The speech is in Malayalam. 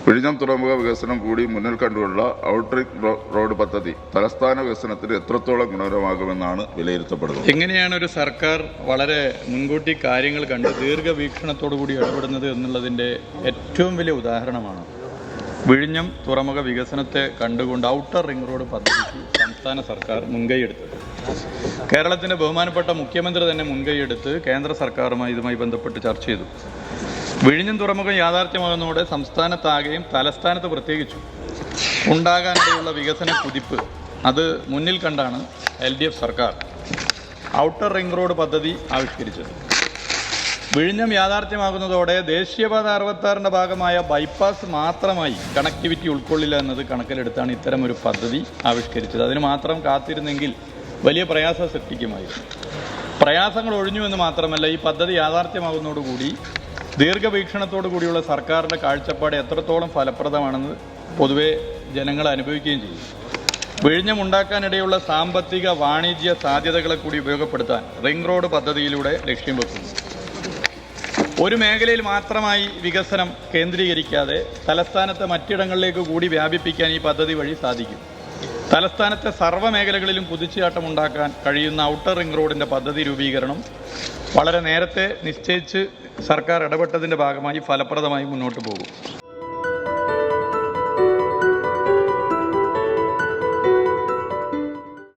വിഴിഞ്ഞം തുറമുഖ വികസനം കൂടി മുന്നിൽ കണ്ടുള്ള ഔട്ടർ റിംഗ് റോഡ് പദ്ധതി തലസ്ഥാന വികസനത്തിന് എത്രത്തോളം ഗുണകരമാകുമെന്നാണ് വിലയിരുത്തപ്പെടുന്നത്? എങ്ങനെയാണ് ഒരു സർക്കാർ വളരെ മുൻകൂട്ടി കാര്യങ്ങൾ കണ്ട് ദീർഘവീക്ഷണത്തോടുകൂടി ഇടപെടുന്നത് എന്നുള്ളതിൻ്റെ ഏറ്റവും വലിയ ഉദാഹരണമാണ് വിഴിഞ്ഞം തുറമുഖ വികസനത്തെ കണ്ടുകൊണ്ട് ഔട്ടർ റിംഗ് റോഡ് പദ്ധതിക്ക് സംസ്ഥാന സർക്കാർ മുൻകൈയെടുത്തത്. കേരളത്തിൻ്റെ ബഹുമാനപ്പെട്ട മുഖ്യമന്ത്രി തന്നെ മുൻകൈയെടുത്ത് കേന്ദ്ര സർക്കാരുമായി ഇതുമായി ബന്ധപ്പെട്ട് ചർച്ച ചെയ്തു. വിഴിഞ്ഞം തുറമുഖം യാഥാർത്ഥ്യമാകുന്നതോടെ സംസ്ഥാനത്താകെയും തലസ്ഥാനത്ത് പ്രത്യേകിച്ചും ഉണ്ടാകാനിടയുള്ള വികസന കുതിപ്പ് അത് മുന്നിൽ കണ്ടാണ് LDF സർക്കാർ ഔട്ടർ റിംഗ് റോഡ് പദ്ധതി ആവിഷ്കരിച്ചത്. വിഴിഞ്ഞം യാഥാർത്ഥ്യമാകുന്നതോടെ ദേശീയപാത 66ൻ്റെ ഭാഗമായ ബൈപ്പാസ് മാത്രമായി കണക്ടിവിറ്റി ഉൾക്കൊള്ളില്ല എന്നത് കണക്കിലെടുത്താണ് ഇത്തരമൊരു പദ്ധതി ആവിഷ്കരിച്ചത്. അതിന് മാത്രം കാത്തിരുന്നെങ്കിൽ വലിയ പ്രയാസം സൃഷ്ടിക്കുമായിരുന്നു. പ്രയാസങ്ങൾ ഒഴിഞ്ഞു എന്ന് മാത്രമല്ല, ഈ പദ്ധതി യാഥാർത്ഥ്യമാകുന്നതോടുകൂടി ദീർഘവീക്ഷണത്തോടു കൂടിയുള്ള സർക്കാരിൻ്റെ കാഴ്ചപ്പാട് എത്രത്തോളം ഫലപ്രദമാണെന്ന് പൊതുവെ ജനങ്ങൾ അനുഭവിക്കുകയും ചെയ്യും. വിഴിഞ്ഞം ഉണ്ടാക്കാനിടയുള്ള സാമ്പത്തിക വാണിജ്യ സാധ്യതകളെ കൂടി ഉപയോഗപ്പെടുത്താൻ റിംഗ് റോഡ് പദ്ധതിയിലൂടെ ലക്ഷ്യം വെക്കുന്നു. ഒരു മേഖലയിൽ മാത്രമായി വികസനം കേന്ദ്രീകരിക്കാതെ തലസ്ഥാനത്തെ മറ്റിടങ്ങളിലേക്ക് കൂടി വ്യാപിപ്പിക്കാൻ ഈ പദ്ധതി വഴി സാധിക്കും. തലസ്ഥാനത്തെ സർവ്വ മേഖലകളിലും കുതിച്ചുചാട്ടം ഉണ്ടാക്കാൻ കഴിയുന്ന ഔട്ടർ റിംഗ് റോഡിൻ്റെ പദ്ധതി രൂപീകരണം വളരെ നേരത്തെ നിശ്ചയിച്ച് സർക്കാർ ഇടപെട്ടതിൻ്റെ ഭാഗമായി ഫലപ്രദമായി മുന്നോട്ട് പോകും.